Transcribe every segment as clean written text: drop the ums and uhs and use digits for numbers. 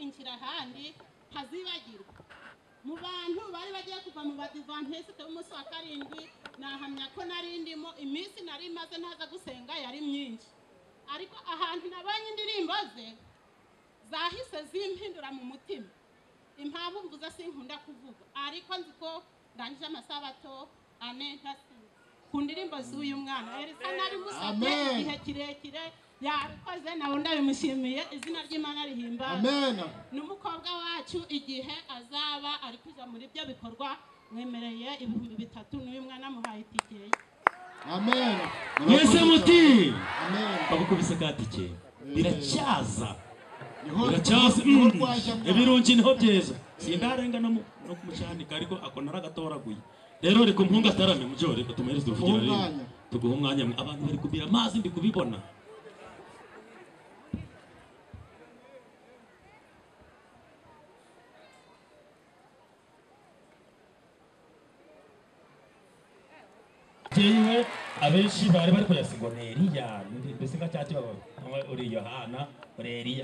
inshira handi ntazibagirwa mu bantu bari bagiye kuva mu badivantiste b'umunsi wa karindwi nahamya ko narindimo iminsi nari maze ntaza gusenga yari myinshi ariko ahantu nabonye indirimbo ze zahise zimpindura mu mutima impamvu mvuze sinkunda kuvuga ariko nzi ko ndangije amasabato ane ntasize ku ndirimbo z'uyu mwana Elisa nari musabye igihe kirekire yabikoze nawe ndabimushimiye izina ry'Imana rihimbaza amen n'umukobwa wacu igihe azaba ari kuja muri byo bikorwa mwemereye 3,000 n'uyu mwana muhaye itike amen mwese muti amen bakubise katike biracyaza ibirungi niho byeza sindarenga no kumucyanika ariko akonara gatoraguye rero reko mpunga tarame mujo reko tumereze uvugira rero tuguha umwanya abantu bari kubira amazi ndi kubibona Jewe abenshi bari bari kuyasigwa Eliya mbese ngacyaje uri Yohana uri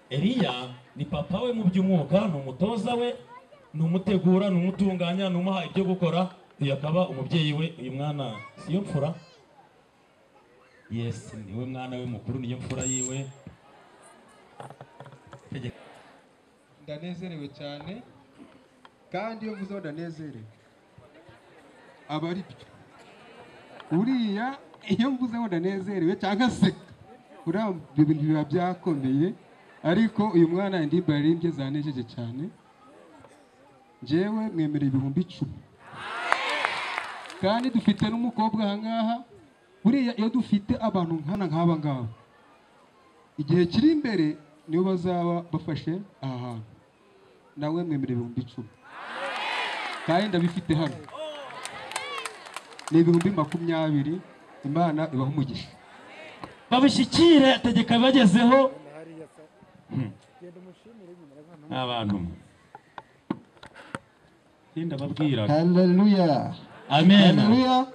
Eliya ni papa we mu by'umwuka n'umutoza we n'umutegura n'umutunganya n'umuha ibyo gukora yakaba umubyeyi we uyu mwana siyo mfura yes niwe mwana we mukuru niyo mfura yiwe ndanezerewe cyane kandi iyo mvuze ndanezerewe abari uriya iyo mvuze ngo ndanezerewe cyangwa se uriya ibintu biba byakomeye ariko uyu mwana indirimbo yaririmbye zanejeje cyane njyewe mwemereye 10,000 kandi dufite n'umukobwa ahangaha buriya iyo dufite abantu nk'aba ngaba igihe kiri imbere niyo bazaba bafashe aha hantu nawe mwemereye 10,000 kandi ndabifite hano ni 20,20 Imana ibaha umugisha babishikire tegeka bagezeho abantu Linda babwira haleluya amen haleluya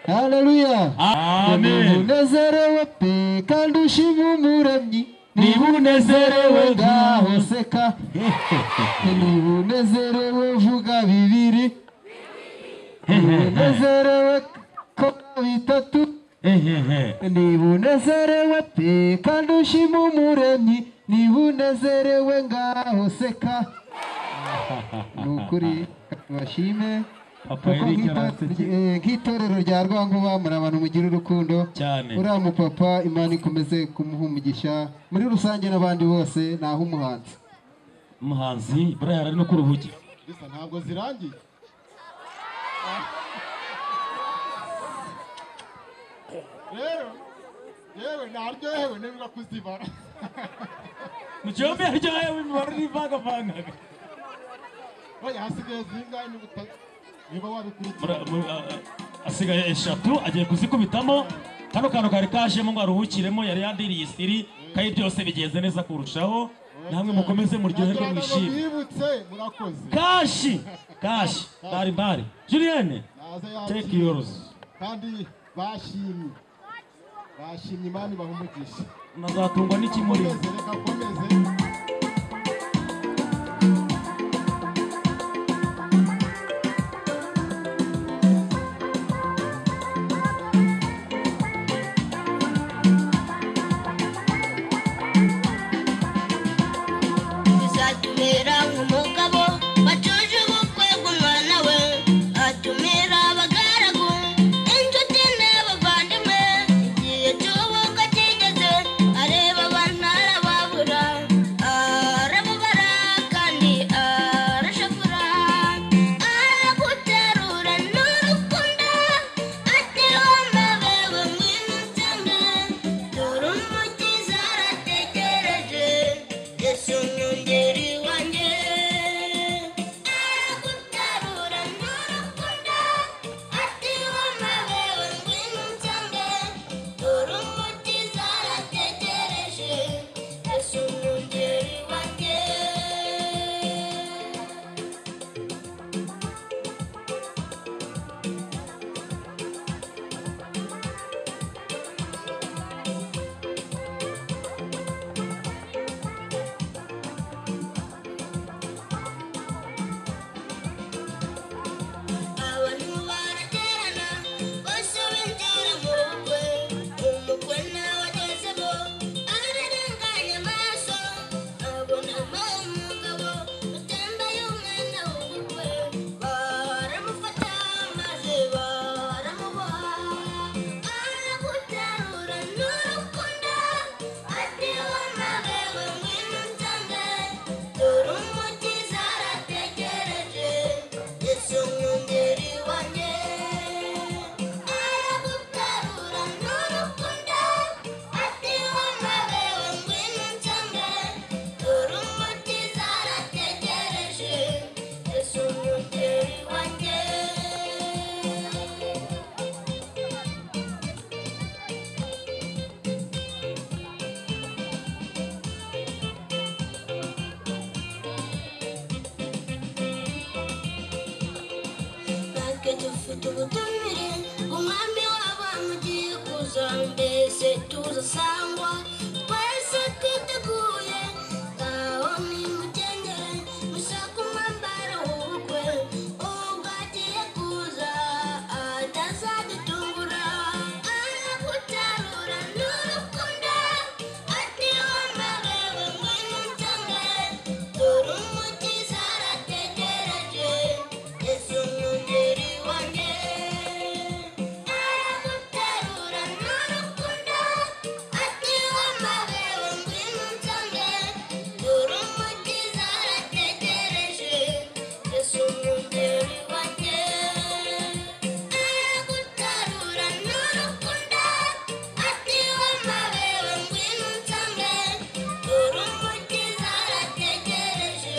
haleluya amen unezerewe pe kandi ushima umuremyi niba unezerewe ngaho seka niba unezerewe vuga bibiri unezerewe ko 3 niba unezerewe pe kandi ushima umuremyi niba unezerewe ngaho seka nukuri bashime nk'itorero rya Rwankuba muri abantu mugira urukundo uriya mupapa Imana ikomeze kumuha umugisha muri rusange n'abandi bose naho umuhanzi buriya ari no kuruhukira bisa ntabwo zirangiye rero yewe naryohewe niba kuzibara mucyombe aryohewe imibare n'ivangavanga oya hasigaye zingahe niba wabikurikira asigaye 3 agiye kuzikubitamo kano kantu kari kajemo ngo aruhukiremo yari yandiriye isiri kandi byose bigenze neza kurushaho namwe mukomeze muryoherwe mwishime kashi bari Julienne take yours kandi bashimye Imana ibaha umugisha nazatungwa n'ikimuri reka komeze twe dufite ubutumire umwami w'abantu ugiye kuza mbese tuzasangwa twese twiteguye ngaho nimukenyere mushaka umwambaro w'ubukwe ubwo agiye kuza atazadutungura aragutarura n'urukundo ati wamabewe ngwino unsange dore umukiza arategereje Yesu mwungeri wanjye araguterura n'urukundo ati wamabewe ngwino unsange dore umukiza arategereje Yesu mwungeri wanjye araguterura n'urukundo ati wamabewe ngwino unsange dore umukiza arategereje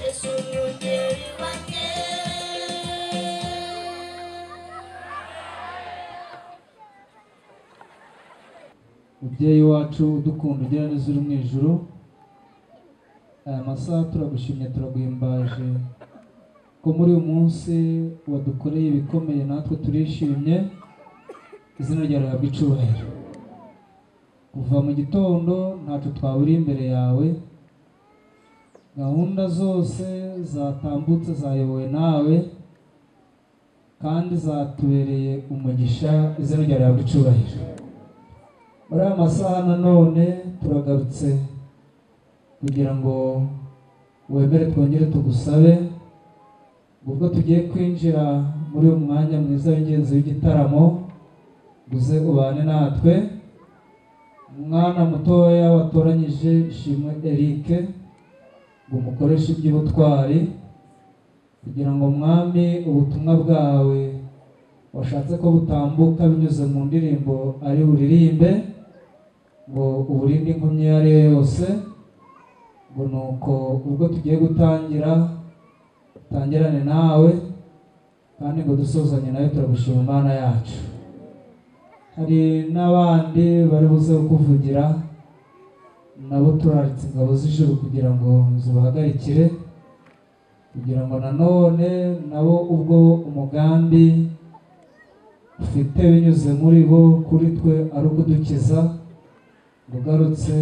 Yesu mwungeri wanjye mubyeyi wacu udukunda ugira neza uri mu ijuru aya masaha turagushimye turaguhimbaje ko muri uyu munsi wadukoreye ibikomeye natwe turishimye izina ryawe rihabwa icyubahiro kuva mu gitondo ntacyo twabura imbere yawe gahunda zose zatambutse zayobowe nawe kandi zatubereye umugisha izina ryawe rihabwa icyubahiro muri aya masaha nanone turagarutse kugira ngo wemere twongere tugusabe ubwo tugiye kwinjira muri uyu mwanya mwiza w'ingenzi w'igitaramo uze ubane natwe umwana mutoya watoranyije Ishimwe Eric ngo umukoreshe iby'ubutwari kugira ngo mwami ubutumwa bwawe washatse ko butambuka binyuze mu ndirimbo ari buririmbe ngo uburinde inkomyi iyo ari yo yose ngo nuko ubwo tugiye gutangira tangirane nawe kandi ngo dusozanye nawe turagushima Imana yacu hari n'abandi bari buze kukuvugira nabo turaritse ingabo z'ijuru kugira ngo zibahagarikire kugira ngo nanone nabo ubwo umugambi ufite binyuze muri bo kuri twe ari ukudukiza ugarutse